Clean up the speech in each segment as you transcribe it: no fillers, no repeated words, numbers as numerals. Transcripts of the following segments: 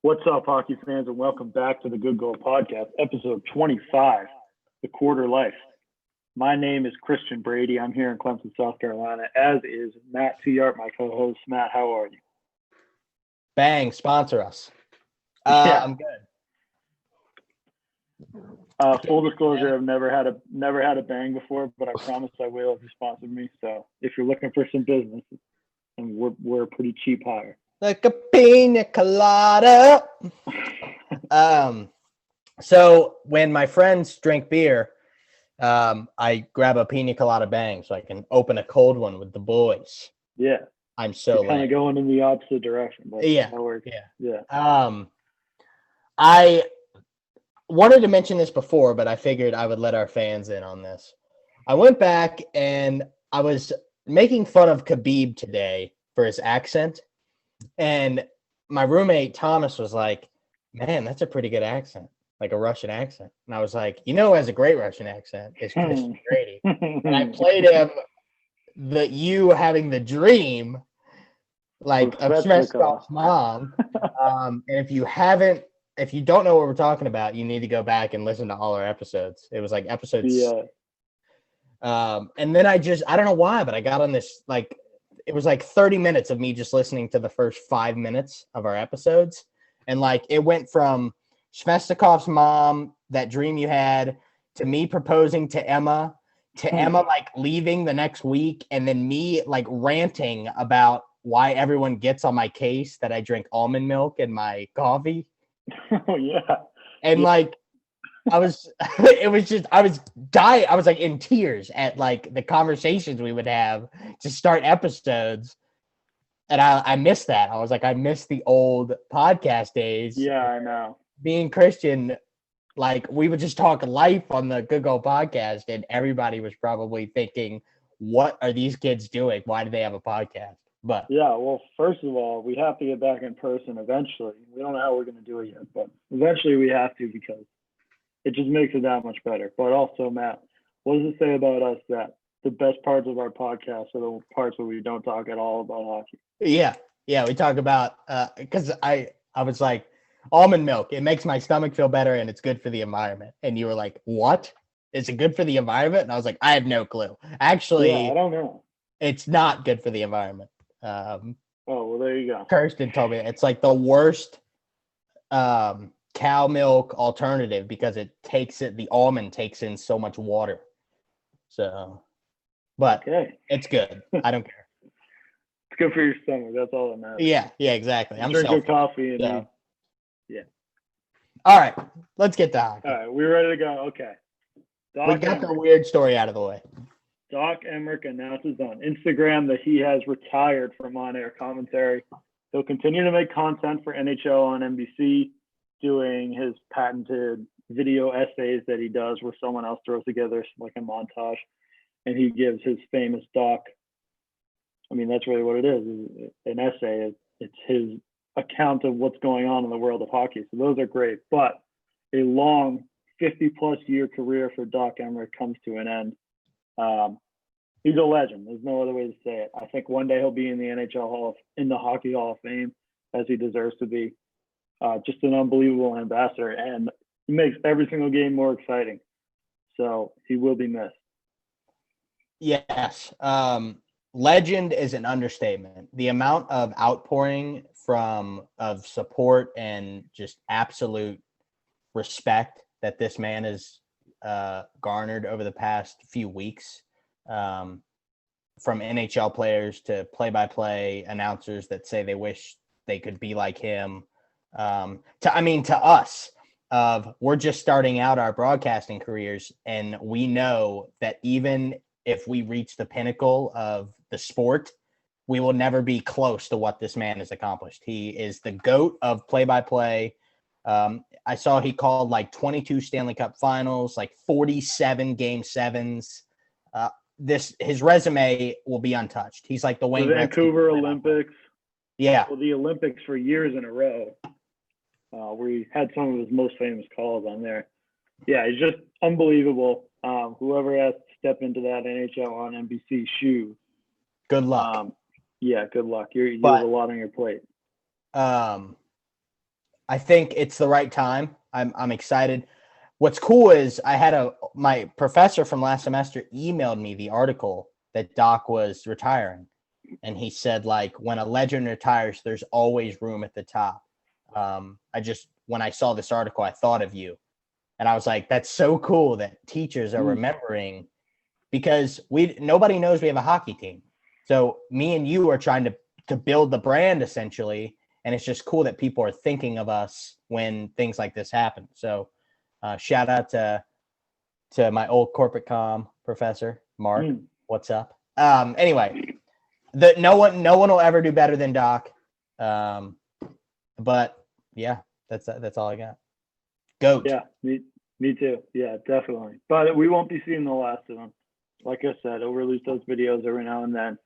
What's up, hockey fans, and welcome back to the Good Goal Podcast, episode 25, The Quarter Life. My name is Christian Brady. I'm here in Clemson, South Carolina, as is Matt Tuyart, my co-host. Matt, how are you? Bang, sponsor us. Yeah. I'm good. Full disclosure, I've never had a bang before, but I promise I will if you sponsor me. So if you're looking for some business, and we're a pretty cheap hire. Like a pina colada. So when my friends drink beer, I grab a pina colada bang so I can open a cold one with the boys. Yeah. I'm so kind of going in the opposite direction. But Yeah. That works. Yeah. I wanted to mention this before, but I figured I would let our fans in on this. I went back and I was making fun of Khabib today for his accent. And my roommate, Thomas, was like, man, that's a pretty good accent, like a Russian accent. And I was like, who has a great Russian accent? It's Christian Brady. And I played him you having the dream, like of Shmeskov's mom. And if you don't know what we're talking about, you need to go back and listen to all our episodes. It was like episodes. Yeah. And then I don't know why, but I got on this, like, it was like 30 minutes of me just listening to the first 5 minutes of our episodes. And like, it went from Shmestakov's mom, that dream you had, to me proposing to Emma, to Emma like leaving the next week, and then me like ranting about why everyone gets on my case that I drink almond milk in my coffee. Oh yeah. And like, I was dying. I was like in tears at like the conversations we would have to start episodes. And I missed that. I was like, I missed the old podcast days. Yeah, I know. Being Christian, like we would just talk life on the Good Goal Podcast, and everybody was probably thinking, what are these kids doing? Why do they have a podcast? But yeah, well, first of all, we have to get back in person eventually. We don't know how we're going to do it yet, but eventually we have to, because it just makes it that much better. But also, Matt, what does it say about us that the best parts of our podcast are the parts where we don't talk at all about hockey? Yeah, we talk about because I was like, almond milk, it makes my stomach feel better and it's good for the environment. And you were like, what? Is it good for the environment? And I was like, I have no clue. Actually, yeah, I don't know. It's not good for the environment. Oh, well, there you go. Kirsten told me it's like the worst cow milk alternative because the almond takes in so much water. So, but okay. It's good. I don't care. It's good for your stomach. That's all that matters. Yeah, exactly. I'm drink your coffee and yeah. All right, let's get to hockey. All right, we're ready to go. Okay. We got the weird story out of the way. Doc Emrick announces on Instagram that he has retired from on-air commentary. He'll continue to make content for NHL on NBC, doing his patented video essays that he does where someone else throws together like a montage, and he gives his famous doc. I mean, that's really what it is, an essay. It's his account of what's going on in the world of hockey. So those are great. But a long 50-plus year career for Doc Emrick comes to an end. He's a legend. There's no other way to say it. I think one day he'll be in the in the Hockey Hall of Fame, as he deserves to be. Just an unbelievable ambassador, and he makes every single game more exciting. So he will be missed. Yes. Legend is an understatement. The amount of outpouring of support and just absolute respect that this man has garnered over the past few weeks, from NHL players to play-by-play announcers that say they wish they could be like him, to us, we're just starting out our broadcasting careers, and we know that even if we reach the pinnacle of the sport, we will never be close to what this man has accomplished. He is the GOAT of play-by-play. I saw he called like 22 Stanley Cup finals, like 47 game sevens. His resume will be untouched. He's like the Wayne Gretzky. Vancouver Olympics. Yeah. Well, the Olympics for years in a row, where he had some of his most famous calls on there. Yeah, he's just unbelievable. Whoever has to step into that NHL on NBC shoe, good luck. Yeah, good luck. You have a lot on your plate. I I think it's the right time. I'm excited. What's cool is I had my professor from last semester emailed me the article that Doc was retiring. And he said, like, when a legend retires, there's always room at the top. When I saw this article, I thought of you. And I was like, that's so cool that teachers are remembering, because nobody knows we have a hockey team. So me and you are trying to build the brand essentially. And it's just cool that people are thinking of us when things like this happen. So shout out to my old corporate comm professor, Mark. What's up? Anyway, no one will ever do better than Doc. But yeah, that's all I got. Goat. Yeah, me too. Yeah, definitely. But we won't be seeing the last of him. Like I said, he'll release those videos every now and then.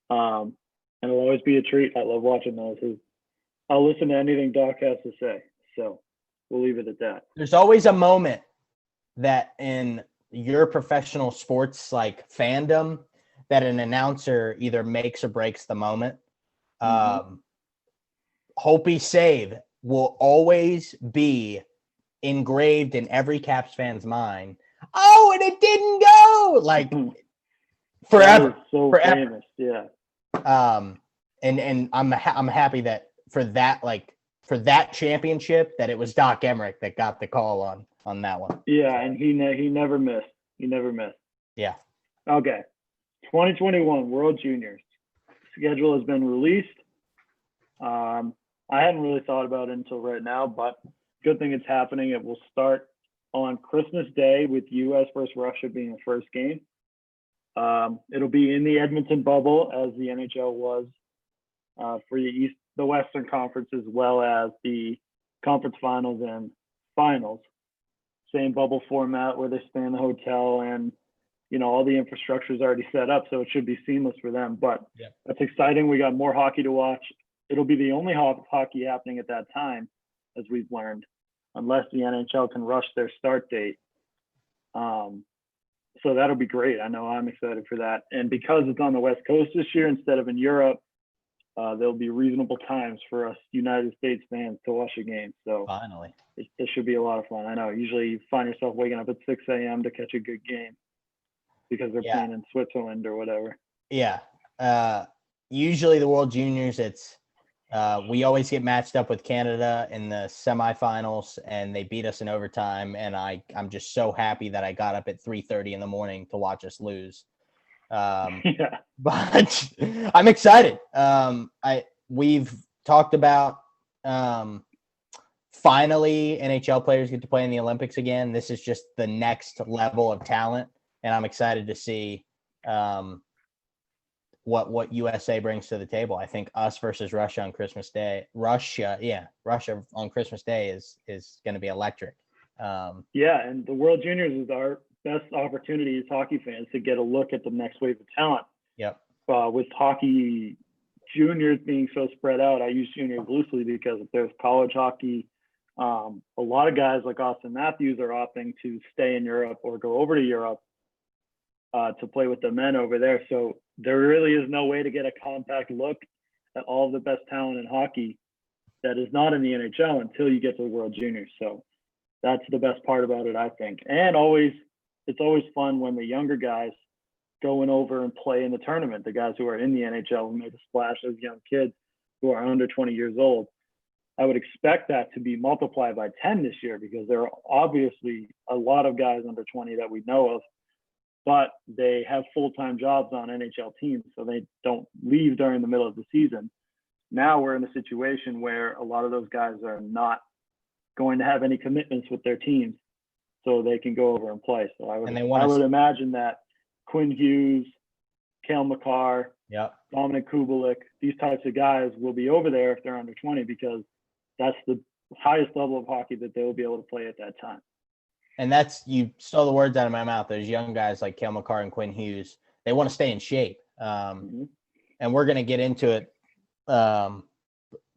And it'll always be a treat. I love watching those. I'll listen to anything Doc has to say. So we'll leave it at that. There's always a moment that in your professional sports like fandom that an announcer either makes or breaks the moment. Hopi save will always be engraved in every Caps fan's mind. Oh, and it didn't go, like, forever. So forever. Famous, yeah. And I'm happy that for that championship that it was Doc Emerick that got the call on that one. Yeah, and he never missed. He never missed. Yeah. Okay. 2021 World Juniors schedule has been released. I hadn't really thought about it until right now, but good thing it's happening. It will start on Christmas Day with U.S. versus Russia being the first game. It'll be in the Edmonton bubble, as the NHL was for the Western Conference, as well as the conference finals and finals. Same bubble format where they stay in the hotel, and all the infrastructure is already set up, so it should be seamless for them. But That's exciting. We got more hockey to watch. It'll be the only hockey happening at that time, as we've learned, unless the NHL can rush their start date. So that'll be great. I know I'm excited for that. And because it's on the West Coast this year instead of in Europe, there'll be reasonable times for us United States fans to watch a game. So finally, it should be a lot of fun. I know usually you find yourself waking up at 6 a.m. to catch a good game because they're playing in Switzerland or whatever. Yeah. Usually the World Juniors, it's we always get matched up with Canada in the semifinals, and they beat us in overtime. And I'm just so happy that I got up at 3:30 in the morning to watch us lose. But I'm excited. We've talked about finally NHL players get to play in the Olympics again. This is just the next level of talent, and I'm excited to see what USA brings to the table. I think us versus Russia on Christmas Day. Russia on Christmas Day is going to be electric. And the World Juniors is our best opportunity as hockey fans to get a look at the next wave of talent. Yep. With hockey juniors being so spread out, I use juniors loosely because if there's college hockey, a lot of guys like Austin Matthews are opting to stay in Europe or go over to Europe to play with the men over there. So there really is no way to get a compact look at all of the best talent in hockey that is not in the NHL until you get to the World Juniors. So that's the best part about it, I think. And it's always fun when the younger guys going over and play in the tournament, the guys who are in the NHL who made a splash as young kids who are under 20 years old. I would expect that to be multiplied by 10 this year because there are obviously a lot of guys under 20 that we know of, but they have full-time jobs on NHL teams, so they don't leave during the middle of the season. Now we're in a situation where a lot of those guys are not going to have any commitments with their teams, so they can go over and play. So I would imagine that Quinn Hughes, Cale Makar, Dominic Kubelik, these types of guys will be over there if they're under 20 because that's the highest level of hockey that they will be able to play at that time. And you stole the words out of my mouth. Those young guys like Cale Makar and Quinn Hughes, they want to stay in shape. And we're going to get into it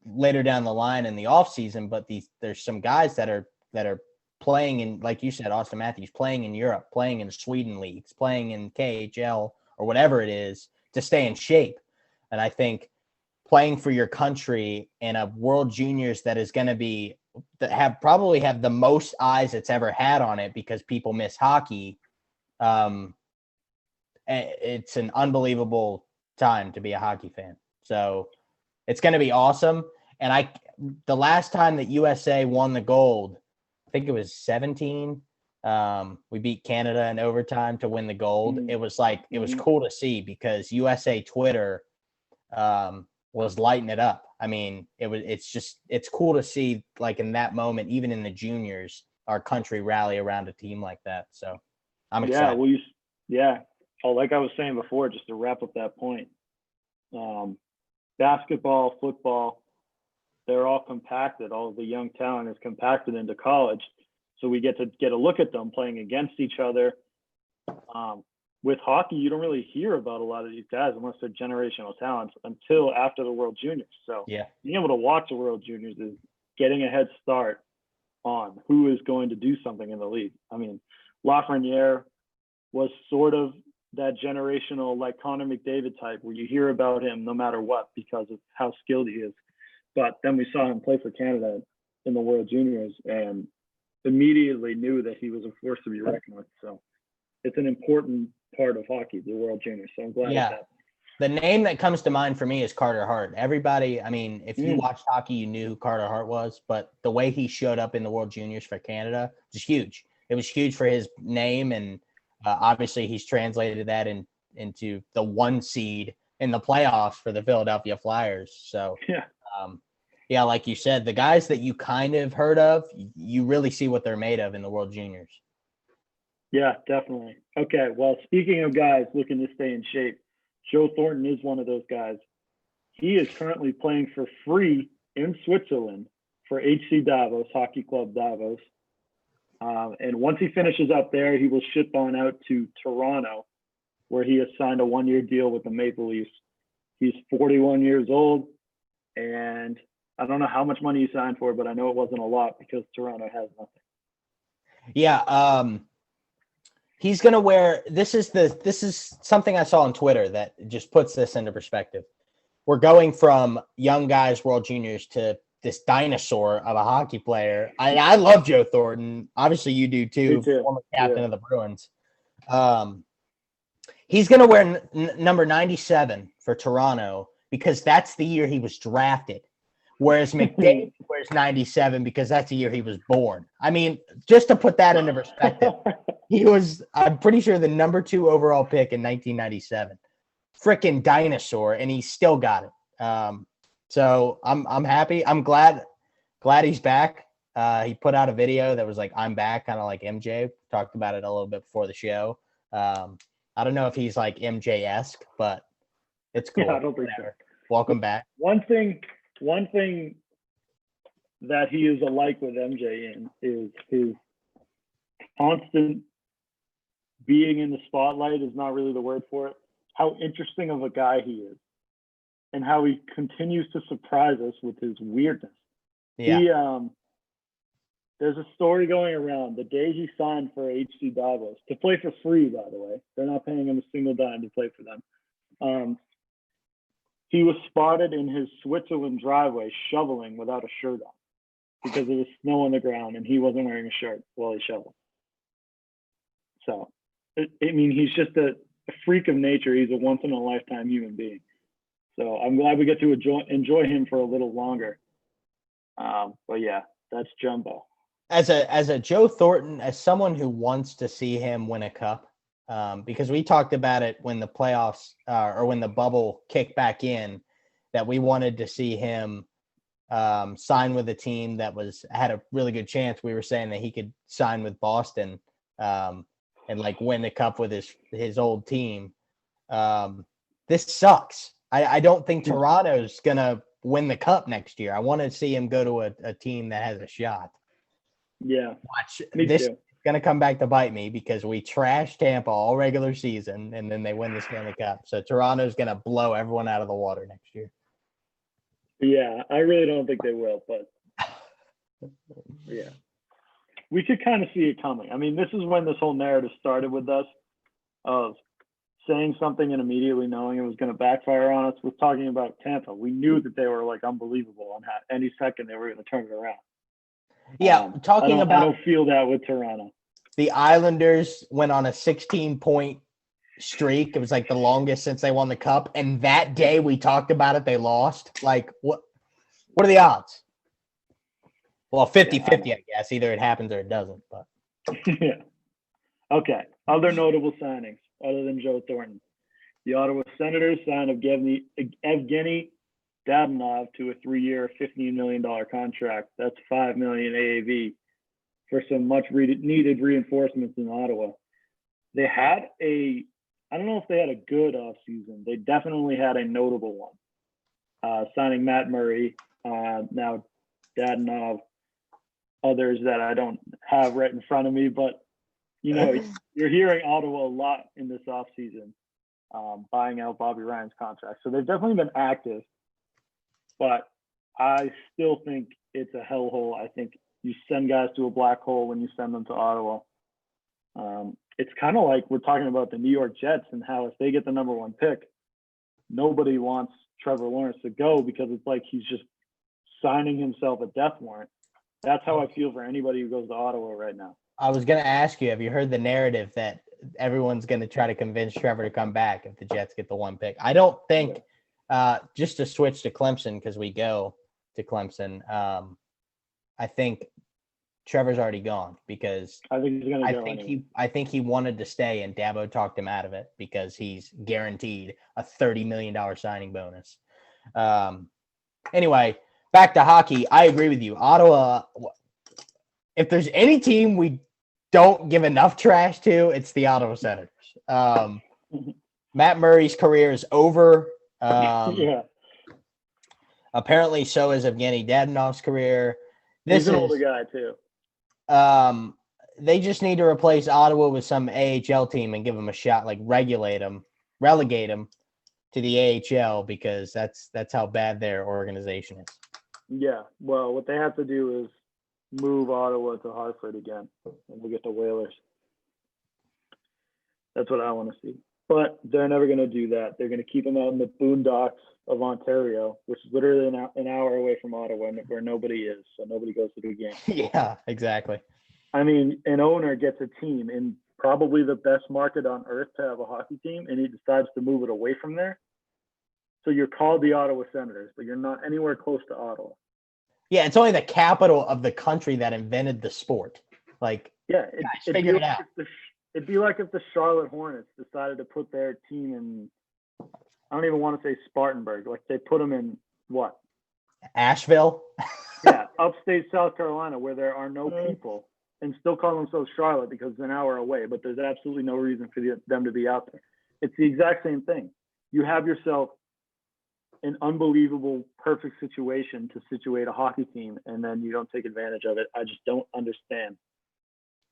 later down the line in the off season, but there's some guys that are playing in, like you said, Austin Matthews, playing in Europe, playing in Sweden leagues, playing in KHL or whatever it is to stay in shape. And I think playing for your country in a World Juniors that is going to be probably have the most eyes it's ever had on it because people miss hockey. It's an unbelievable time to be a hockey fan. So it's going to be awesome. And the last time that USA won the gold, I think it was 17. We beat Canada in overtime to win the gold. It was cool to see because USA Twitter was lighting it up. I mean, it's cool to see, like, in that moment, even in the juniors, our country rally around a team like that. So I'm excited. Like I was saying before, just to wrap up that point, basketball, football, they're all compacted. All of the young talent is compacted into college. So we get a look at them playing against each other. With hockey, you don't really hear about a lot of these guys unless they're generational talents until after the World Juniors. So being able to watch the World Juniors is getting a head start on who is going to do something in the league. I mean, Lafreniere was sort of that generational, like Connor McDavid type, where you hear about him no matter what because of how skilled he is. But then we saw him play for Canada in the World Juniors and immediately knew that he was a force to be reckoned with. So it's an important part of hockey, the World Juniors. So I'm glad that. The name that comes to mind for me is Carter Hart. Everybody, I mean, if you watched hockey, you knew who Carter Hart was, but the way he showed up in the World Juniors for Canada was huge. It was huge for his name, and obviously he's translated that into the 1 seed in the playoffs for the Philadelphia Flyers. So, like you said, the guys that you kind of heard of, you really see what they're made of in the World Juniors. Yeah, definitely. Okay, well, speaking of guys looking to stay in shape, Joe Thornton is one of those guys. He is currently playing for free in Switzerland for HC Davos, Hockey Club Davos. And once he finishes up there, he will ship on out to Toronto, where he has signed a 1-year deal with the Maple Leafs. He's 41 years old, and I don't know how much money he signed for, but I know it wasn't a lot because Toronto has nothing. Yeah, he's going to wear – this is something I saw on Twitter that just puts this into perspective. We're going from young guys, World Juniors, to this dinosaur of a hockey player. I love Joe Thornton. Obviously, you do too. Former captain of the Bruins. He's going to wear number 97 for Toronto because that's the year he was drafted. Whereas McDavid wears 97 because that's the year he was born. I mean, just to put that into perspective, he was, I'm pretty sure, the number 2 overall pick in 1997. Freaking dinosaur, and he still got it. So I'm happy. I'm glad he's back. He put out a video that was like, "I'm back," kind of like MJ. Talked about it a little bit before the show. I don't know if he's like MJ-esque, but it's cool. Yeah, I don't think so. Welcome back. One thing that he is alike with MJ in is his constant being in the spotlight is not really the word for it. How interesting of a guy he is and how he continues to surprise us with his weirdness. Yeah. There's a story going around the day he signed for HC Davos to play for free, by the way. They're not paying him a single dime to play for them. He was spotted in his Switzerland driveway shoveling without a shirt on because there was snow on the ground and he wasn't wearing a shirt while he shoveled. So, he's just a freak of nature. He's a once-in-a-lifetime human being. So I'm glad we get to enjoy him for a little longer. But yeah, that's Jumbo. As a Joe Thornton, as someone who wants to see him win a cup, because we talked about it when the playoffs or when the bubble kicked back in, that we wanted to see him sign with a team that had a really good chance. We were saying that he could sign with Boston and like win the cup with his old team. This sucks. I don't think Toronto's gonna win the cup next year. I want to see him go to a team that has a shot. Yeah, this is gonna come back to bite me because we trashed Tampa all regular season and then they win the Stanley Cup. So Toronto's gonna blow everyone out of the water next year. Yeah, I really don't think they will, but yeah, we could kind of see it coming. I mean, this is when this whole narrative started with us of saying something and immediately knowing it was going to backfire on us was talking about Tampa. We knew that they were like unbelievable on how any second they were going to turn it around. Yeah, I don't feel that with Toronto. The Islanders went on a 16-point streak. It was like the longest since they won the cup. And that day we talked about it, they lost. Like, what are the odds? Well, 50-50, I guess. Either it happens or it doesn't. But yeah. Okay. Other notable signings other than Joe Thornton. The Ottawa Senators signed Evgeny Dadonov to a 3-year, $15 million contract. That's $5 million AAV for some much needed reinforcements in Ottawa. They had I don't know if they had a good offseason. They definitely had a notable one. Signing Matt Murray, now Dadonov, others that I don't have right in front of me, but you're hearing Ottawa a lot in this offseason, buying out Bobby Ryan's contract. So they've definitely been active, but I still think it's a hellhole. I think you send guys to a black hole when you send them to Ottawa. It's kind of like we're talking about the New York Jets and how if they get the number 1 pick, nobody wants Trevor Lawrence to go because it's like he's just signing himself a death warrant. That's how I feel for anybody who goes to Ottawa right now. I was going to ask you, have you heard the narrative that everyone's going to try to convince Trevor to come back if the Jets get the 1 pick? I don't think, just to switch to Clemson because we go to Clemson, I think Trevor's already gone because I think he's going to go anyway. I think he wanted to stay and Dabo talked him out of it because he's guaranteed a $30 million signing bonus. Anyway, back to hockey. I agree with you. Ottawa, if there's any team we don't give enough trash to, it's the Ottawa Senators. Matt Murray's career is over. Apparently so is Evgeny Dadonov's career. He's an older guy too. They just need to replace Ottawa with some AHL team and give them a shot, like relegate them to the AHL because that's how bad their organization is. Yeah, well, what they have to do is move Ottawa to Hartford again, and we'll get the Whalers. That's what I want to see. But they're never going to do that. They're going to keep them out in the boondocks of Ontario, which is literally an hour away from Ottawa, where nobody is, so nobody goes to the game. Yeah, exactly. I mean, an owner gets a team in probably the best market on earth to have a hockey team, and he decides to move it away from there. So you're called the Ottawa Senators, but you're not anywhere close to Ottawa. Yeah, it's only the capital of the country that invented the sport. Like, yeah, figure it out. It'd be like if the Charlotte Hornets decided to put their team in, I don't even want to say Spartanburg, like they put them in what? Asheville? Yeah, upstate South Carolina where there are no people and still call themselves Charlotte because it's an hour away, but there's absolutely no reason for them to be out there. It's the exact same thing. You have yourself an unbelievable, perfect situation to situate a hockey team, and then you don't take advantage of it. I just don't understand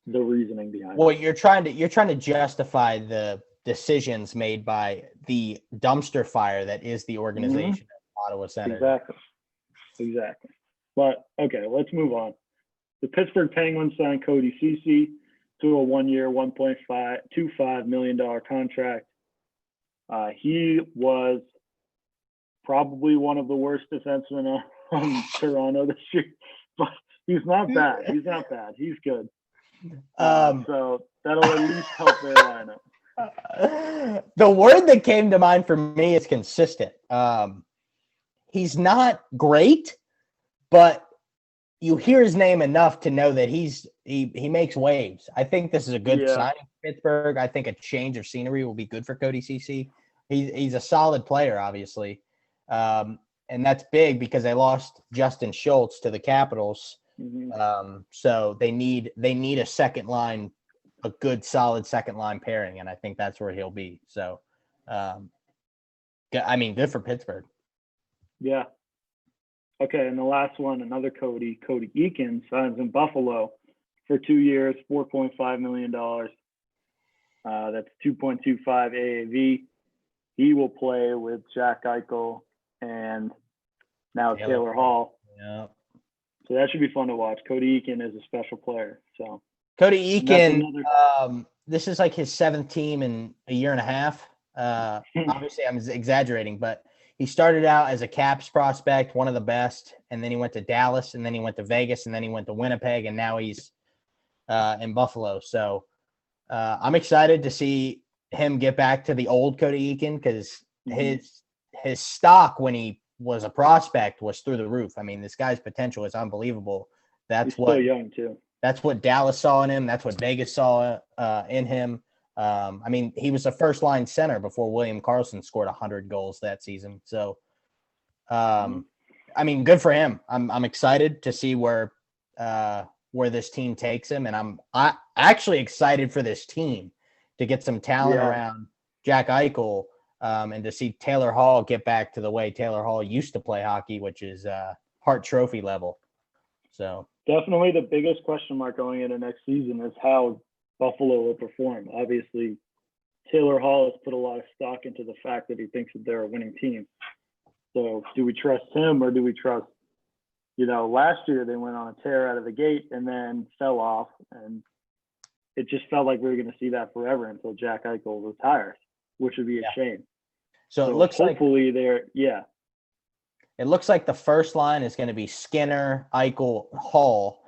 the reasoning behind it. Well, you're trying to justify the decisions made by the dumpster fire that is the organization of Ottawa Senators. Exactly. But okay, let's move on. The Pittsburgh Penguins signed Cody Ceci to a 1-year, $1.25 million contract. He was probably one of the worst defensemen on Toronto this year, but he's not bad. He's good. So that'll at least help their lineup. The word that came to mind for me is consistent. He's not great, but you hear his name enough to know that he makes waves. I think this is a good signing for Pittsburgh. I think a change of scenery will be good for Cody Ceci. He's a solid player, obviously. And that's big because they lost Justin Schultz to the Capitals. So they need a second line, a good solid second line pairing, and I think that's where he'll be. So, good for Pittsburgh. Yeah. Okay, and the last one, another Cody Eakin signs in Buffalo for 2 years, $4.5 million. That's 2.25 AAV. He will play with Jack Eichel and now Taylor Hall. Yeah. So that should be fun to watch. Cody Eakin is a special player. So Cody Eakin, this is like his 7th team in a year and a half. Obviously, I'm exaggerating, but he started out as a Caps prospect, one of the best, and then he went to Dallas, and then he went to Vegas, and then he went to Winnipeg, and now he's in Buffalo. So I'm excited to see him get back to the old Cody Eakin because his stock when he was a prospect was through the roof. I mean, this guy's potential is unbelievable. He's still young too. That's what Dallas saw in him. That's what Vegas saw in him. I mean, he was a first-line center before William Carlson scored 100 goals that season. So, I mean, good for him. I'm excited to see where this team takes him, and I'm actually excited for this team to get some talent around Jack Eichel, and to see Taylor Hall get back to the way Taylor Hall used to play hockey, which is Hart Trophy level. So definitely the biggest question mark going into next season is how Buffalo will perform. Obviously, Taylor Hall has put a lot of stock into the fact that he thinks that they're a winning team. So do we trust him or do we trust, last year they went on a tear out of the gate and then fell off. And it just felt like we were going to see that forever until Jack Eichel retires, which would be a shame. So it looks hopefully it looks like the first line is going to be Skinner, Eichel, Hall.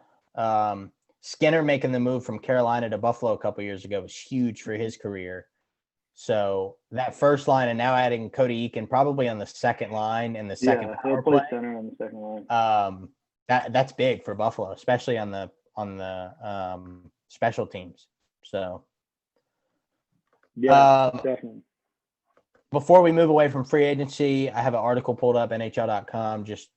Skinner making the move from Carolina to Buffalo a couple years ago was huge for his career. So that first line, and now adding Cody Eakin probably on the second line and the second he'll play center on the second line. That's big for Buffalo, especially on the special teams. So definitely. Before we move away from free agency, I have an article pulled up, NHL.com, just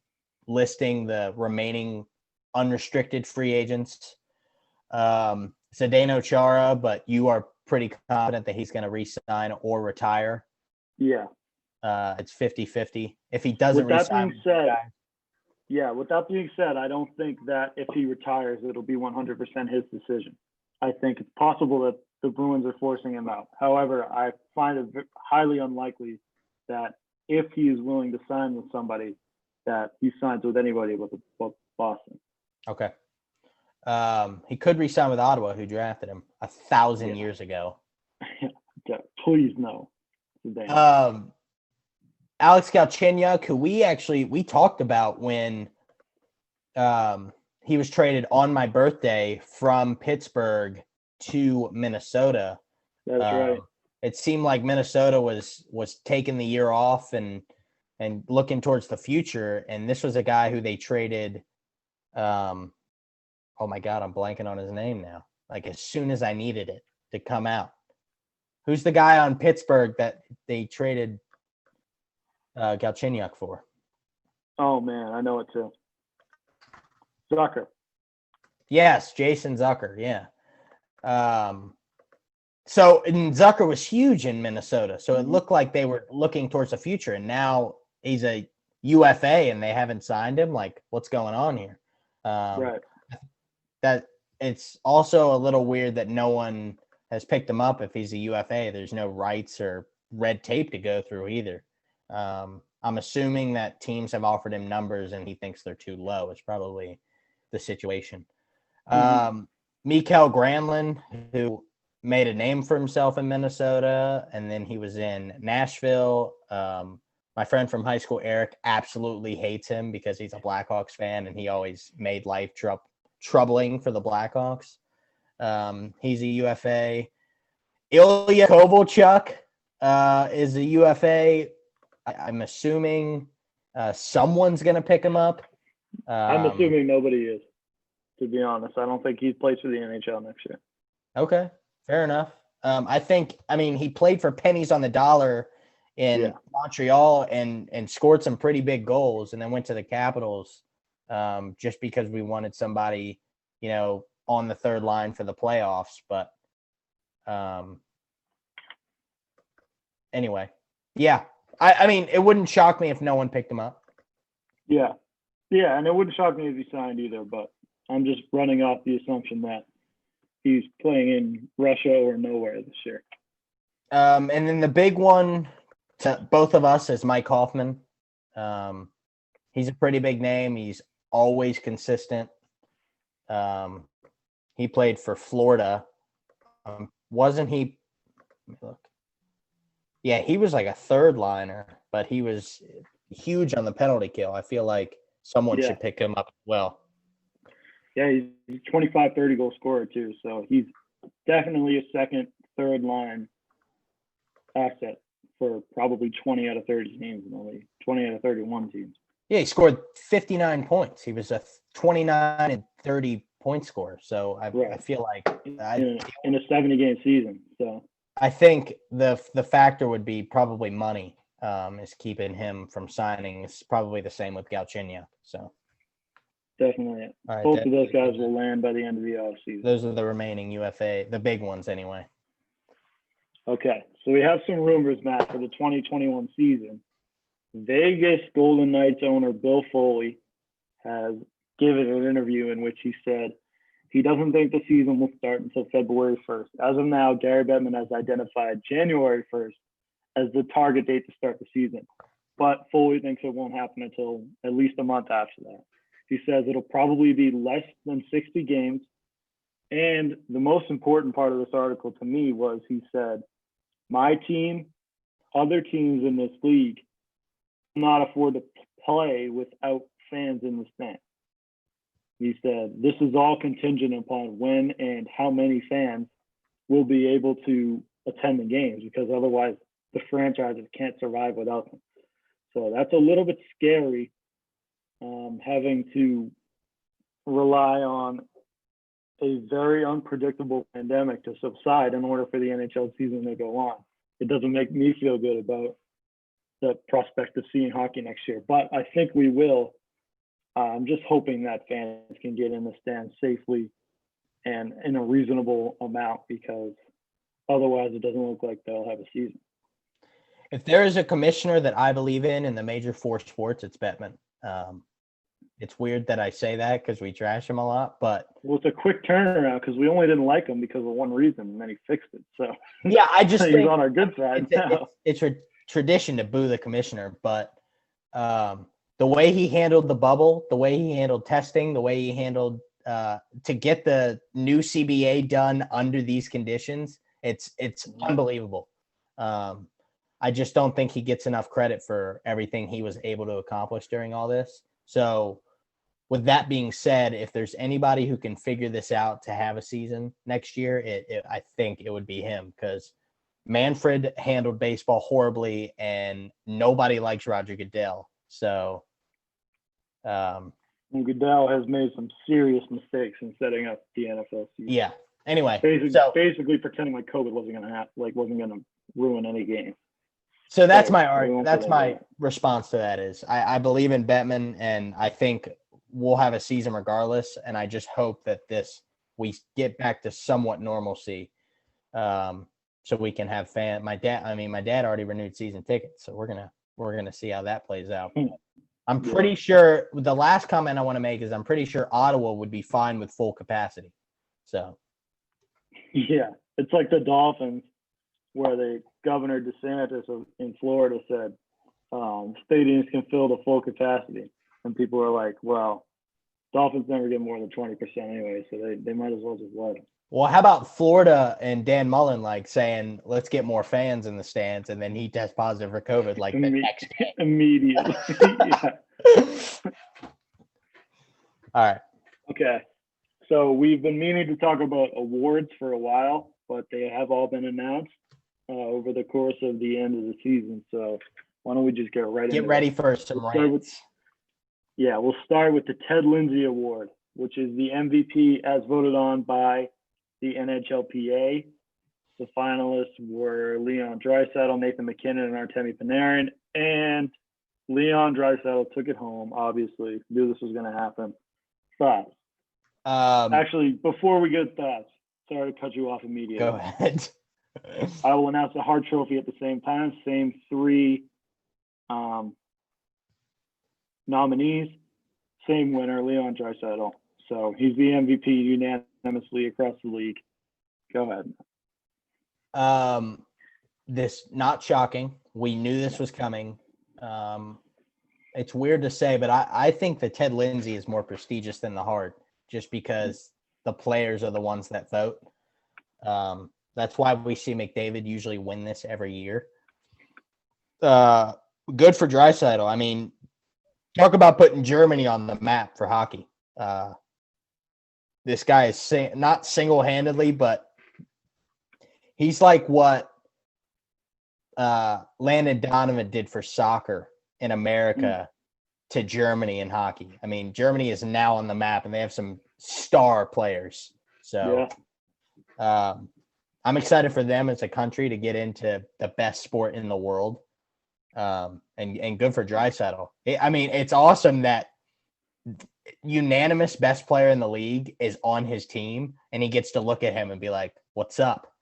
listing the remaining unrestricted free agents. Zdeno Chara, but you are pretty confident that he's going to re-sign or retire. Yeah. It's 50-50. If he doesn't re-sign. With that being said, I don't think that if he retires, it'll be 100% his decision. I think it's possible that the Bruins are forcing him out. However, I find it highly unlikely that if he is willing to sign with somebody, that he signs with anybody but Boston. Okay. He could re-sign with Ottawa, who drafted him 1,000 years ago. Please no. Alex Galchenyuk, who we talked about when he was traded on my birthday from Pittsburgh to Minnesota. That's right. It seemed like Minnesota was taking the year off and looking towards the future. And this was a guy who they traded. Oh my God, I'm blanking on his name now. Like as soon as I needed it to come out. Who's the guy on Pittsburgh that they traded Galchenyuk for? Oh man, I know it too. Zucker. Yes, Jason Zucker. Yeah. So Zucker was huge in Minnesota. So it looked like they were looking towards the future, and now he's a UFA and they haven't signed him. Like, what's going on here? Right. That it's also a little weird that no one has picked him up if he's a UFA. There's no rights or red tape to go through either. I'm assuming that teams have offered him numbers and he thinks they're too low. It's probably the situation. Mikael Granlund, who made a name for himself in Minnesota, and then he was in Nashville. My friend from high school, Eric, absolutely hates him because he's a Blackhawks fan and he always made life troubling for the Blackhawks. He's a UFA. Ilya Kovalchuk is a UFA. I'm assuming someone's going to pick him up. I'm assuming nobody is, to be honest. I don't think he plays for the NHL next year. Okay, fair enough. He played for pennies on the dollar in Montreal and scored some pretty big goals and then went to the Capitals just because we wanted somebody, on the third line for the playoffs. But anyway, yeah. I mean, it wouldn't shock me if no one picked him up. Yeah. Yeah, and it wouldn't shock me if he signed either, but I'm just running off the assumption that he's playing in Russia or nowhere this year. And then the big one to both of us is Mike Hoffman. He's a pretty big name. He's always consistent. He played for Florida. Wasn't he? Let me look. Yeah, he was like a third liner, but he was huge on the penalty kill. I feel like someone Yeah. should pick him up as well. Yeah, he's a 25, 30 goal scorer too. So he's definitely a second, third line asset for probably 20 out of 30 teams in the league, 20 out of 31 teams. Yeah, he scored 59 points. He was a 29 and 30 point scorer. So I feel like in a 70-game season. So I think the factor would be probably money is keeping him from signing. It's probably the same with Galchenyuk. So definitely, right, both of those guys will land by the end of the offseason. Those are the remaining UFA, the big ones anyway. Okay, so we have some rumors, Matt, for the 2021 season. Vegas Golden Knights owner Bill Foley has given an interview in which he said he doesn't think the season will start until February 1st. As of now, Gary Bettman has identified January 1st as the target date to start the season. But Foley thinks it won't happen until at least a month after that. He says it'll probably be less than 60 games. And the most important part of this article to me was he said, my team, other teams in this league, cannot afford to play without fans in the stands. He said, this is all contingent upon when and how many fans will be able to attend the games, because otherwise the franchises can't survive without them. So that's a little bit scary, having to rely on a very unpredictable pandemic to subside in order for the NHL season to go on. It doesn't make me feel good about the prospect of seeing hockey next year, but I think we will. I'm just hoping that fans can get in the stands safely and in a reasonable amount, because otherwise it doesn't look like they'll have a season. If there is a commissioner that I believe in the major four sports, it's Bettman. It's weird that I say that because we trash him a lot, but well, it's a quick turnaround because we only didn't like him because of one reason, and then he fixed it. So yeah, I just he's think on our good side now. It's a tradition to boo the commissioner, but the way he handled the bubble, the way he handled testing, the way he handled to get the new CBA done under these conditions, it's unbelievable. I just don't think he gets enough credit for everything he was able to accomplish during all this. So with that being said, if there's anybody who can figure this out to have a season next year, I think it would be him, because Manfred handled baseball horribly and nobody likes Roger Goodell. So Goodell has made some serious mistakes in setting up the NFL season. Yeah. Anyway, basically pretending like COVID wasn't going to ruin any game. So that's my response to that is I believe in Bettman, and I think we'll have a season regardless. And I just hope that we get back to somewhat normalcy, so we can have my dad already renewed season tickets, so we're gonna see how that plays out. I'm pretty sure the last comment I want to make is I'm pretty sure Ottawa would be fine with full capacity. So yeah, it's like the Dolphins, where the Governor DeSantis in Florida said stadiums can fill to full capacity, and people are like, well, Dolphins never get more than 20% anyway, so they might as well just let them. Well, how about Florida and Dan Mullen saying, let's get more fans in the stands, and then he tests positive for COVID the next game. Immediately. Yeah. All right. Okay. So we've been meaning to talk about awards for a while, but they have all been announced over the course of the end of the season. So why don't we just get ready for some rants. We'll start with the Ted Lindsay Award, which is the MVP as voted on by the NHLPA. The finalists were Leon Draisaitl, Nathan McKinnon, and Artemi Panarin. And Leon Draisaitl took it home, obviously. Knew this was going to happen. But actually, before we get that, sorry to cut you off immediately. Go ahead. I will announce the Hart Trophy at the same time. Same three nominees. Same winner, Leon Draisaitl. So he's the MVP unanimously across the league. Go ahead. This not shocking. We knew this was coming. It's weird to say, but I think the Ted Lindsay is more prestigious than the Hart, just because the players are the ones that vote. That's why we see McDavid usually win this every year. Good for Draisaitl. I mean, talk about putting Germany on the map for hockey. This guy is not single-handedly, but he's like what Landon Donovan did for soccer in America to Germany in hockey. I mean, Germany is now on the map, and they have some star players. So I'm excited for them as a country to get into the best sport in the world. And good for Draisaitl. I mean, it's awesome that unanimous best player in the league is on his team, and he gets to look at him and be like, "What's up?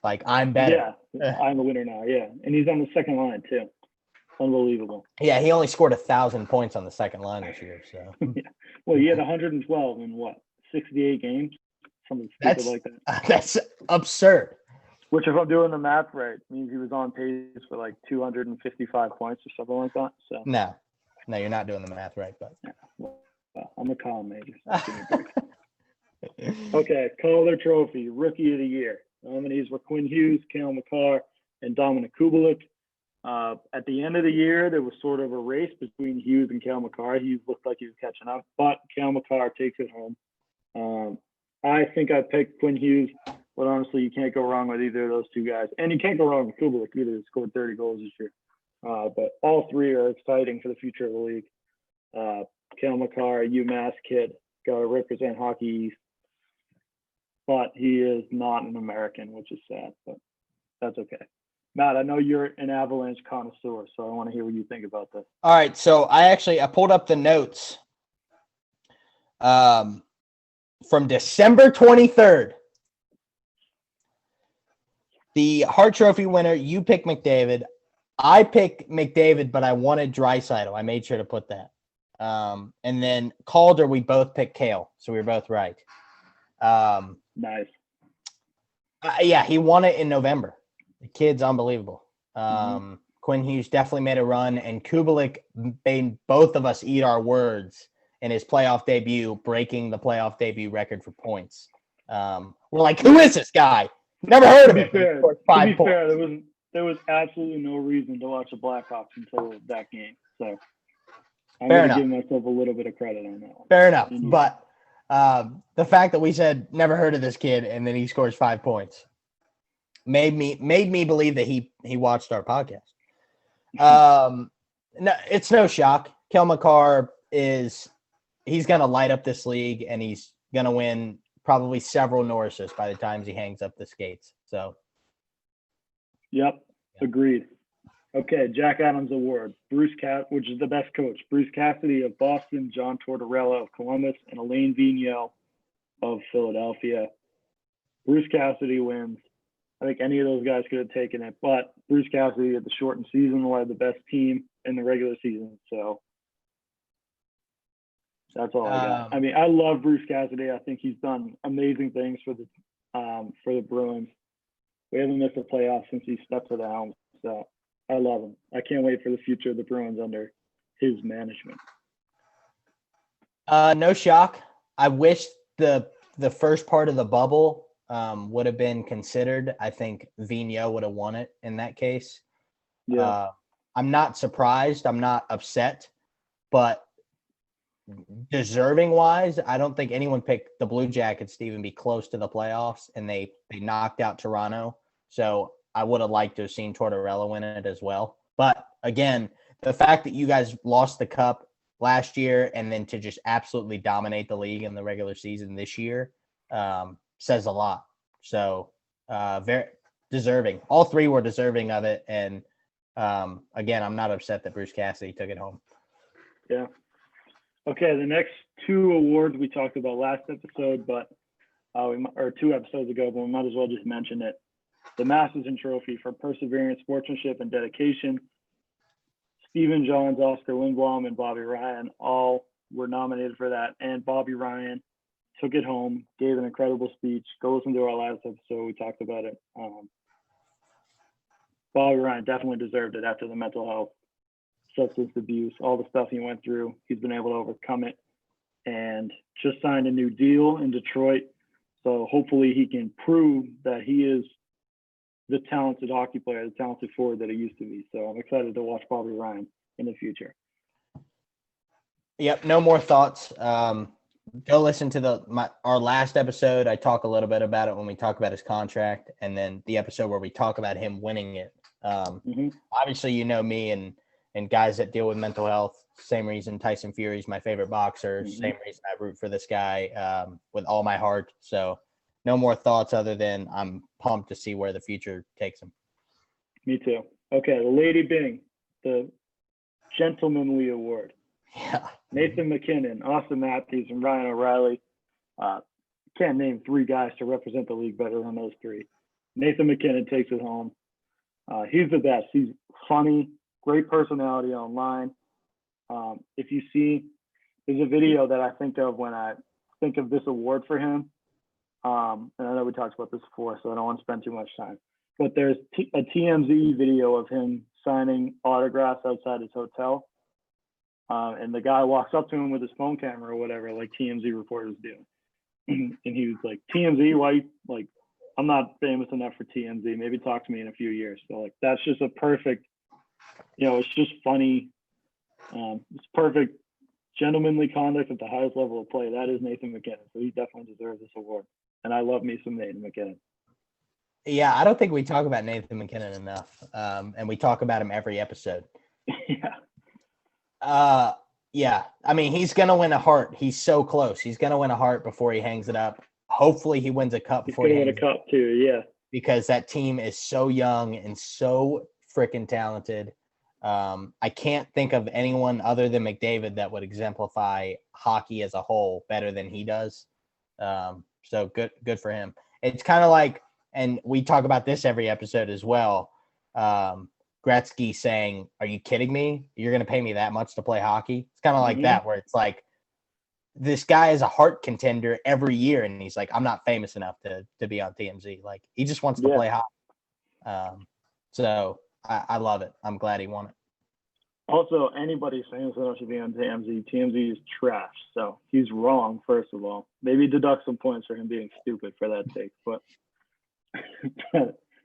Like, I'm better." Yeah, I'm the winner now. Yeah, and he's on the second line too. Unbelievable. Yeah, he only scored 1,000 points on the second line this year. So, yeah. Well, he had 112 in 68 games, something stupid like that. That's absurd. Which, if I'm doing the math right, means he was on pace for like 255 points or something like that. So no, you're not doing the math right, but well, I'm a column major. Okay, Calder Trophy, Rookie of the Year. Nominees were Quinn Hughes, Cale Makar, and Dominic Kubalik. At the end of the year, there was sort of a race between Hughes and Cale Makar. Hughes looked like he was catching up, but Cale Makar takes it home. I think I picked Quinn Hughes, but honestly, you can't go wrong with either of those two guys. And you can't go wrong with Kubalik either. He scored 30 goals this year. But all three are exciting for the future of the league. Cale Makar, UMass kid, got to represent Hockey East. But he is not an American, which is sad, but that's okay. Matt, I know you're an Avalanche connoisseur, so I want to hear what you think about this. All right, so I pulled up the notes from December 23rd. The Hart Trophy winner, you picked McDavid. I picked McDavid, but I wanted Draisaitl. I made sure to put that. And then Calder, we both picked Cale, so we were both right. Nice. Yeah, he won it in November. The kid's unbelievable. Quinn Hughes definitely made a run, and Kubalik made both of us eat our words in his playoff debut, breaking the playoff debut record for points. We're like, who is this guy? Never heard of him. To be fair, there was absolutely no reason to watch the Blackhawks until that game. So I'm going to give myself a little bit of credit on that one. Fair enough. But the fact that we said never heard of this kid and then he scores 5 points made me believe that he watched our podcast. No, it's no shock. Cale Makar he's going to light up this league, and he's going to win probably several Norrises by the time he hangs up the skates. So, yep, agreed. Okay, Jack Adams Award, which is the best coach, Bruce Cassidy of Boston, John Tortorella of Columbus, and Alain Vigneault of Philadelphia. Bruce Cassidy wins. I think any of those guys could have taken it, but Bruce Cassidy had the shortened season, led the best team in the regular season. So that's all I got. I mean, I love Bruce Cassidy. I think he's done amazing things for the Bruins. We haven't missed a playoff since he stepped to the helm. So I love him. I can't wait for the future of the Bruins under his management. No shock. I wish the first part of the bubble would have been considered. I think Vigneault would have won it in that case. Yeah. I'm not surprised. I'm not upset, but deserving wise, I don't think anyone picked the Blue Jackets to even be close to the playoffs, and they knocked out Toronto. So I would have liked to have seen Tortorella win it as well. But again, the fact that you guys lost the cup last year and then to just absolutely dominate the league in the regular season this year says a lot. So very deserving. All three were deserving of it. And again, I'm not upset that Bruce Cassidy took it home. Yeah. Okay, the next two awards we talked about last episode, but or 2 episodes ago, but we might as well just mention it. The Masterson Trophy for perseverance, sportsmanship, and dedication. Stephen Johns, Oscar Lindblom, and Bobby Ryan all were nominated for that. And Bobby Ryan took it home, gave an incredible speech. Go listen to our last episode. We talked about it. Bobby Ryan definitely deserved it after the mental health, substance abuse, all the stuff he went through. He's been able to overcome it and just signed a new deal in Detroit. So hopefully he can prove that he is the talented hockey player, the talented forward that he used to be. So I'm excited to watch Bobby Ryan in the future. Yep. No more thoughts. Go listen to our last episode. I talk a little bit about it when we talk about his contract, and then the episode where we talk about him winning it. Obviously, you know me and guys that deal with mental health. Same reason Tyson Fury's my favorite boxer. Same reason I root for this guy with all my heart. So no more thoughts other than I'm pumped to see where the future takes him. Me too. Okay, the Lady Bing, the Gentlemanly Award. Yeah. Nathan McKinnon, Austin Matthews, and Ryan O'Reilly. Can't name three guys to represent the league better than those three. Nathan McKinnon takes it home. He's the best. He's funny, great personality online. If you see, there's a video that I think of when I think of this award for him. And I know we talked about this before, so I don't want to spend too much time. But there's a TMZ video of him signing autographs outside his hotel. And the guy walks up to him with his phone camera or whatever, like TMZ reporters do. And he was like, TMZ, why? Like, I'm not famous enough for TMZ. Maybe talk to me in a few years. So, like, that's just a perfect, it's just funny. It's perfect gentlemanly conduct at the highest level of play. That is Nathan McKinnon. So he definitely deserves this award. And I love me some Nathan McKinnon. Yeah, I don't think we talk about Nathan McKinnon enough. And we talk about him every episode. Yeah. I mean, he's going to win a Hart. He's so close. He's going to win a Hart before he hangs it up. Hopefully he wins a cup before he hangs it up. He's going to win a cup too, yeah. Because that team is so young and so freaking talented. I can't think of anyone other than McDavid that would exemplify hockey as a whole better than he does. So good for him. It's kind of like, and we talk about this every episode as well. Gretzky saying, "Are you kidding me? You're going to pay me that much to play hockey?" It's kind of like that, where it's like, this guy is a Hart contender every year, and he's like, "I'm not famous enough to be on TMZ." Like, he just wants to play hockey. So I love it. I'm glad he won it. Also, anybody famous enough to be on TMZ is trash. So he's wrong, first of all. Maybe deduct some points for him being stupid for that take, but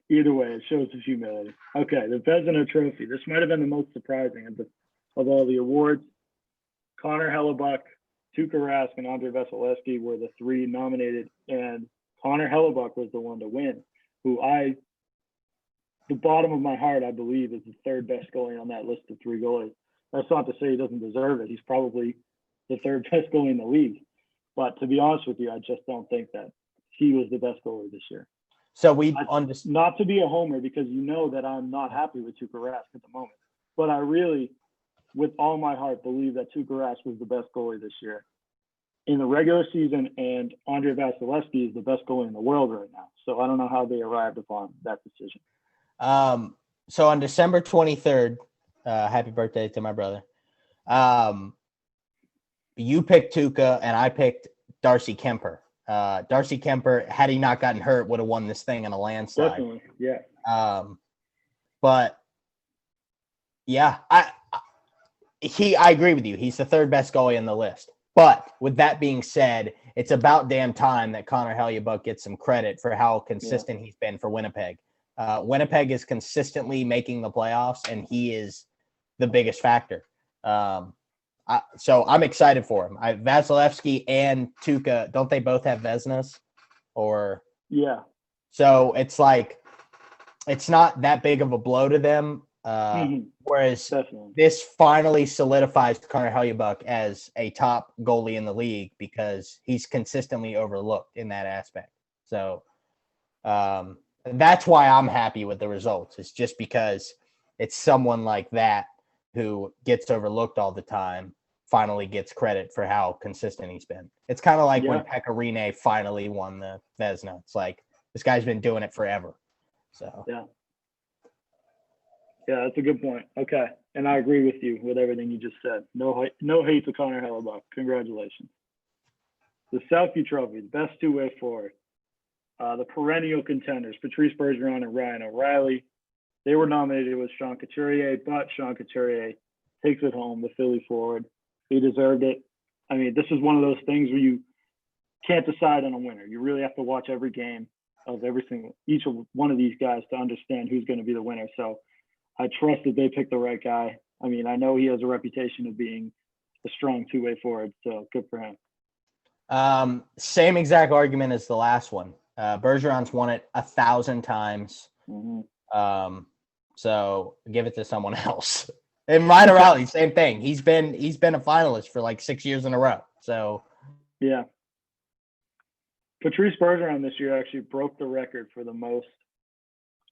either way, it shows his humility. Okay, the Vezina Trophy. This might have been the most surprising of all the awards. Connor Hellebuck, Tuukka Rask, and Andrei Vasilevsky were the three nominated, and Connor Hellebuck was the one to win, who the bottom of my heart, I believe, is the third best goalie on that list of three goalies. That's not to say he doesn't deserve it. He's probably the third best goalie in the league. But to be honest with you, I just don't think that he was the best goalie this year. So not to be a homer, because you know that I'm not happy with Tuukka Rask at the moment. But I really, with all my heart, believe that Tuukka Rask was the best goalie this year in the regular season, and Andrei Vasilevsky is the best goalie in the world right now. So I don't know how they arrived upon that decision. So on December 23rd, happy birthday to my brother. You picked Tuukka and I picked Darcy Kemper. Darcy Kemper, had he not gotten hurt, would have won this thing in a landslide. Definitely, yeah. But yeah, I agree with you. He's the third best goalie in the list. But with that being said, it's about damn time that Connor Hellebuck gets some credit for how consistent he's been for Winnipeg. Winnipeg is consistently making the playoffs, and he is the biggest factor. So I'm excited for him. Vasilevsky and Tuukka, don't they both have Vezinas? Or yeah. So it's like, it's not that big of a blow to them. Whereas Definitely. This finally solidifies Connor Hellebuck as a top goalie in the league because he's consistently overlooked in that aspect. So that's why I'm happy with the results. It's just because it's someone like that who gets overlooked all the time finally gets credit for how consistent he's been. It's kind of like when Pekka Rinne finally won the Vezina. It's like, this guy's been doing it forever. So yeah, that's a good point. Okay, and I agree with you with everything you just said. No hate to Connor Hellebuck. Congratulations. The Selkie Trophy, the best two-way forward. The perennial contenders, Patrice Bergeron and Ryan O'Reilly. They were nominated with Sean Couturier, but Sean Couturier takes it home, the Philly forward. He deserved it. I mean, this is one of those things where you can't decide on a winner. You really have to watch every game. of each one of these guys to understand who's going to be the winner. So I trust that they pick the right guy. I mean, I know he has a reputation of being a strong two-way forward, so good for him. Same exact argument as the last one. Bergeron's won it 1,000 times. Mm-hmm. So give it to someone else. And Ryan O'Reilly, same thing. He's been a finalist for like 6 years in a row. So yeah. Patrice Bergeron this year actually broke the record for the most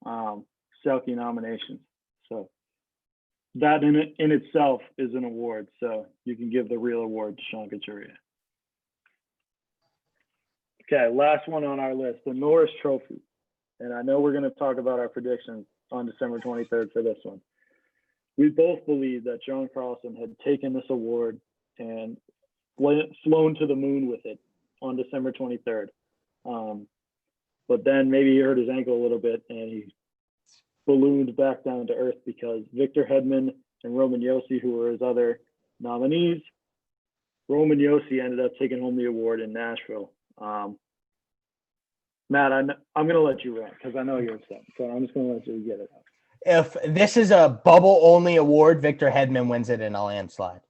Selke nominations. So that in itself is an award. So you can give the real award to Sean Couturier. Okay, last one on our list, the Norris Trophy. And I know we're going to talk about our predictions on December 23rd for this one. We both believe that John Carlson had taken this award and flown to the moon with it on December 23rd. But then maybe he hurt his ankle a little bit and he ballooned back down to earth because Victor Hedman and Roman Josi, who were his other nominees, Roman Josi ended up taking home the award in Nashville. Matt, I'm going to let you rant because I know you're upset. So I'm just going to let you get it out. If this is a bubble-only award, Victor Hedman wins it in a landslide.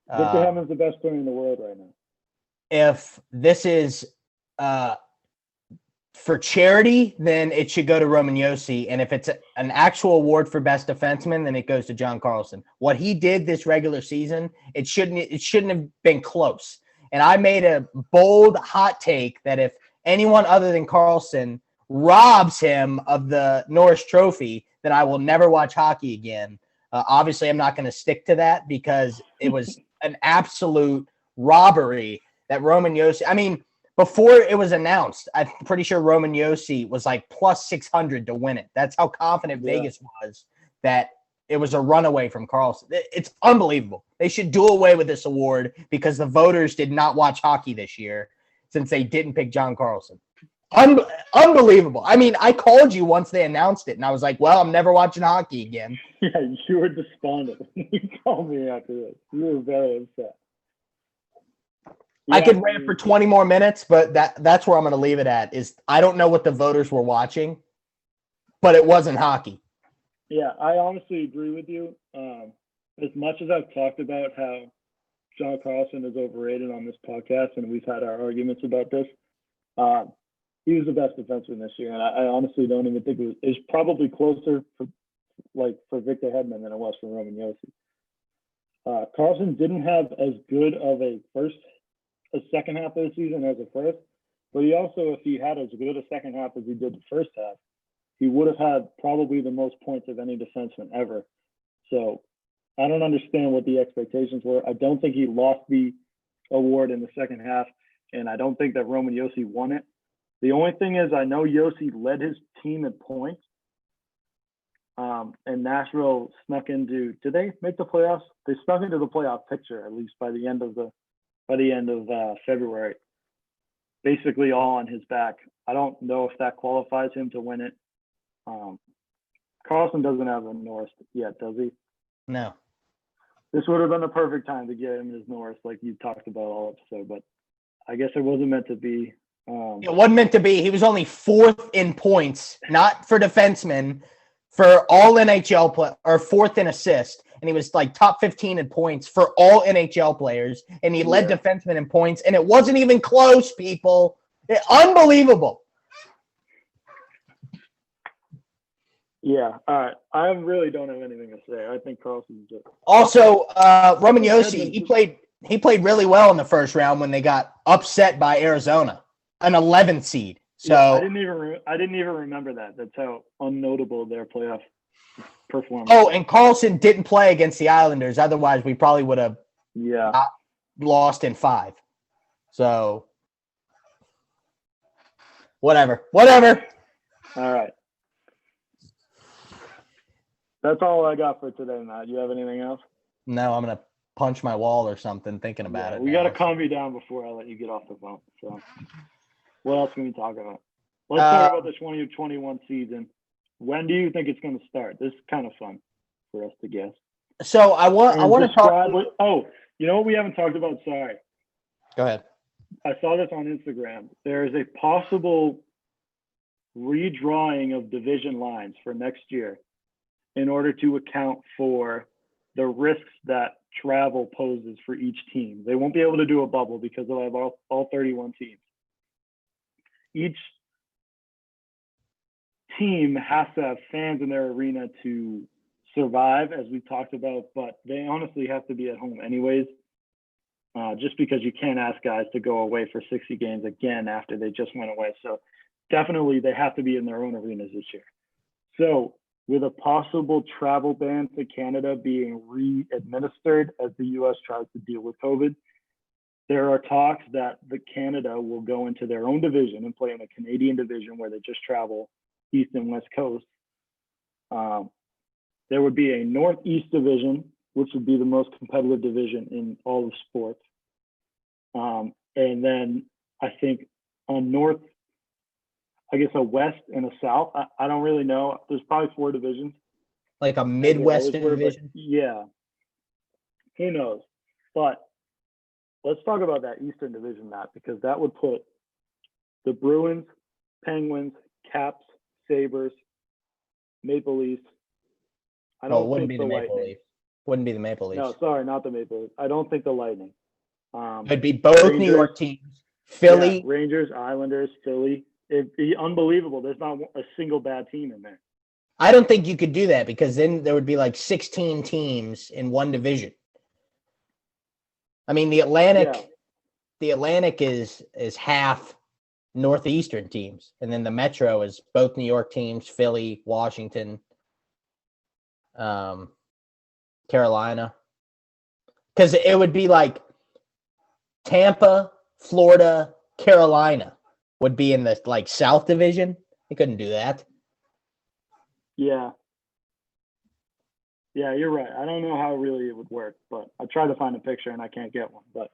Victor Hedman's the best player in the world right now. If this is for charity, then it should go to Roman Josi. And if it's an actual award for best defenseman, then it goes to John Carlson. What he did this regular season, it shouldn't have been close. And I made a bold hot take that if anyone other than Carlson robs him of the Norris Trophy, then I will never watch hockey again. Obviously, I'm not going to stick to that because it was an absolute robbery that Roman Josi. I mean, before it was announced, I'm pretty sure Roman Josi was like plus 600 to win it. That's how confident Vegas was that it was a runaway from Carlson. It's unbelievable. They should do away with this award because the voters did not watch hockey this year since they didn't pick John Carlson. Unbelievable. I mean, I called you once they announced it, and I was like, well, I'm never watching hockey again. Yeah, you were despondent. You called me after this. You were very upset. Yeah, I could rant for 20 more minutes, but that's where I'm going to leave it at, is I don't know what the voters were watching, but it wasn't hockey. Yeah, I honestly agree with you. As much as I've talked about how John Carlson is overrated on this podcast, and we've had our arguments about this, he was the best defenseman this year, and I honestly don't even think it was probably closer for Victor Hedman than it was for Roman Josi. Carlson didn't have as good of a second half of the season as a first, but he also, if he had as good a second half as he did the first half, he would have had probably the most points of any defenseman ever. So I don't understand what the expectations were. I don't think he lost the award in the second half, and I don't think that Roman Josi won it. The only thing is, I know Josi led his team in points, and Nashville snuck into. Did they make the playoffs? They snuck into the playoff picture at least by the end of February. Basically, all on his back. I don't know if that qualifies him to win it. Carlson doesn't have a Norris yet, does he? No. This would have been the perfect time to get him his Norris, like you talked about all episode, but I guess it wasn't meant to be. It wasn't meant to be. He was only fourth in points, not for defensemen, for all NHL play, or fourth in assist. And he was like top 15 in points for all NHL players. And he led defensemen in points. And it wasn't even close, people. Unbelievable. Yeah. All right. I really don't have anything to say. I think Carlson's just. Also, Roman Josi, he played really well in the first round when they got upset by Arizona, an 11th seed. So yeah, I didn't even remember that. That's how unnotable their playoff performance. Oh, and Carlson didn't play against the Islanders. Otherwise, we probably would have lost in 5. So whatever. All right. That's all I got for today, Matt. You have anything else? No, I'm going to punch my wall or something thinking about it. We got to calm you down before I let you get off the phone. So what else can we talk about? Let's talk about the 2021 season. When do you think it's going to start? This is kind of fun for us to guess. So I want to talk. You know what we haven't talked about? Sorry. Go ahead. I saw this on Instagram. There is a possible redrawing of division lines for next year in order to account for the risks that travel poses for each team. They won't be able to do a bubble because they'll have all 31 teams. Each team has to have fans in their arena to survive, as we talked about, but they honestly have to be at home anyways, just because you can't ask guys to go away for 60 games again after they just went away. So definitely they have to be in their own arenas this year. So with a possible travel ban to Canada being re-administered as the U.S. tries to deal with COVID, there are talks that the Canada will go into their own division and play in a Canadian division where they just travel East and West Coast. There would be a Northeast division, which would be the most competitive division in all of sports. And then I think a North, I guess a West and a South. I don't really know. There's probably 4 divisions. Like a Midwest division? Yeah. Who knows? But let's talk about that Eastern division, Matt, because that would put the Bruins, Penguins, Caps, Sabres, Maple Leafs. I don't think the Lightning. Wouldn't be the Maple Leafs. No, sorry, not the Maple Leafs. I don't think the Lightning. It'd be both Rangers, New York teams. Philly. Yeah, Rangers, Islanders, Philly. It'd be unbelievable. There's not a single bad team in there. I don't think you could do that because then there would be like 16 teams in one division. I mean, the Atlantic is half Northeastern teams, and then the Metro is both New York teams, Philly, Washington, Carolina. Because it would be like Tampa, Florida, Carolina would be in the like South Division. They couldn't do that. Yeah. Yeah, you're right. I don't know how really it would work, but I tried to find a picture and I can't get one. But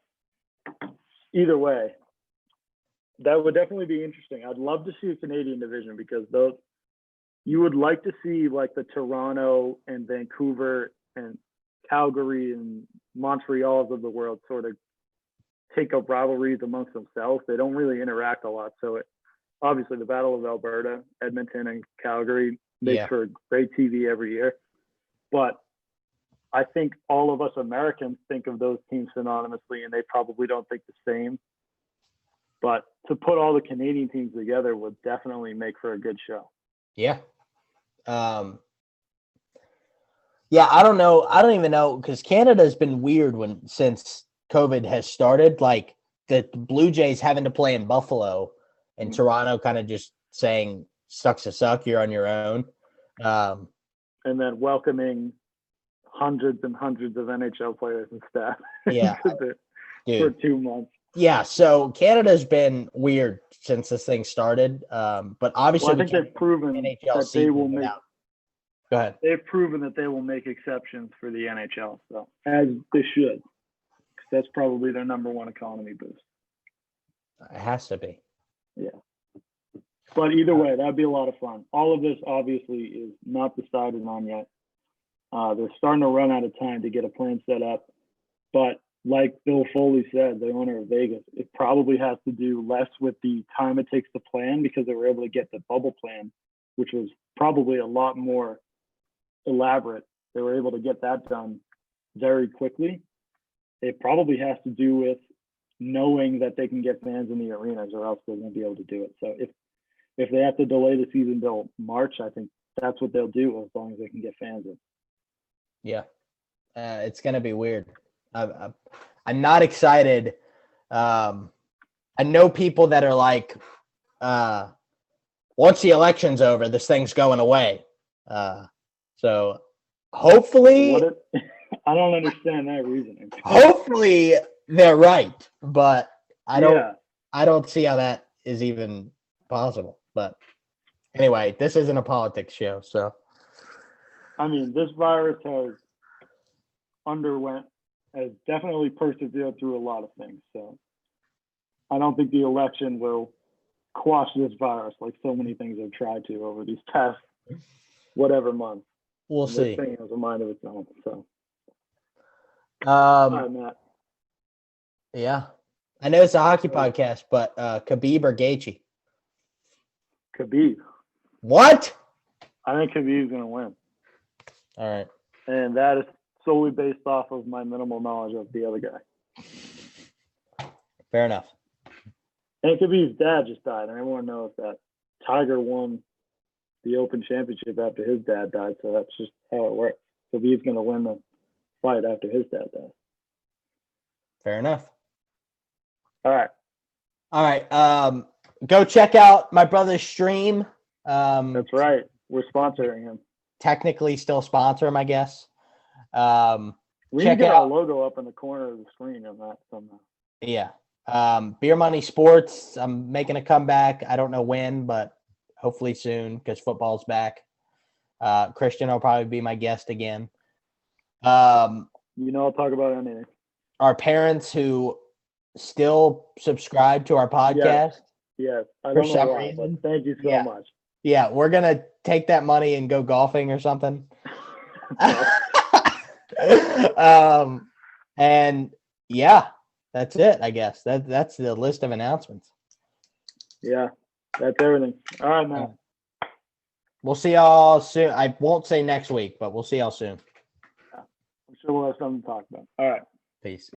either way, that would definitely be interesting. I'd love to see a Canadian division because those you would like to see like the Toronto and Vancouver and Calgary and Montreals of the world sort of take up rivalries amongst themselves. They don't really interact a lot. So obviously the Battle of Alberta, Edmonton and Calgary makes for great TV every year. But I think all of us Americans think of those teams synonymously, and they probably don't think the same. But to put all the Canadian teams together would definitely make for a good show. Yeah. Yeah, I don't know. I don't even know because Canada's been weird since COVID has started. Like the Blue Jays having to play in Buffalo and Toronto kind of just saying, sucks to suck, you're on your own. And then welcoming hundreds and hundreds of NHL players and staff for 2 months. Yeah, so Canada's been weird since this thing started. But obviously, I think they've proven that they will make. Go ahead. They've proven that they will make exceptions for the NHL, so as they should. That's probably their number one economy boost. It has to be. Yeah. But either way, that'd be a lot of fun. All of this obviously is not decided on yet. They're starting to run out of time to get a plan set up. But like Bill Foley said, the owner of Vegas, it probably has to do less with the time it takes to plan because they were able to get the bubble plan, which was probably a lot more elaborate. They were able to get that done very quickly. It probably has to do with knowing that they can get fans in the arenas or else they won't be able to do it. So if they have to delay the season till March, I think that's what they'll do as long as they can get fans in. Yeah. It's going to be weird. I'm not excited. I know people that are like, once the election's over, this thing's going away. So hopefully, I don't understand that reasoning. Hopefully they're right, but I don't see how that is even possible. But anyway, this isn't a politics show, so. I mean, this virus has definitely persevered through a lot of things. So I don't think the election will quash this virus like so many things have tried to over these past whatever months. We'll see. This thing has a mind of its own. So, all right, Matt. Yeah, I know it's a hockey podcast, but Khabib or Gaethje? Khabib. What? I think Khabib's going to win. All right. And that is solely based off of my minimal knowledge of the other guy. Fair enough. And Khabib's dad just died. And everyone knows that Tiger won the Open Championship after his dad died. So that's just how it works. Khabib's going to win the fight after his dad died. Fair enough. All right. All right. Go check out my brother's stream. That's right. We're sponsoring him. Technically still sponsor him, I guess. We check need to get out our logo up in the corner of the screen on that somehow. Yeah. Beer Money Sports. I'm making a comeback. I don't know when, but hopefully soon because football's back. Christian will probably be my guest again. I'll talk about anything. Our parents who still subscribe to our podcast. Yes. I For don't know some why, reason. but thank you so much. Yeah, we're going to take that money and go golfing or something. And yeah, that's it, I guess. That's the list of announcements. Yeah, that's everything. All right, man. We'll see y'all soon. I won't say next week, but we'll see y'all soon. I'm sure we'll have something to talk about. All right. Peace.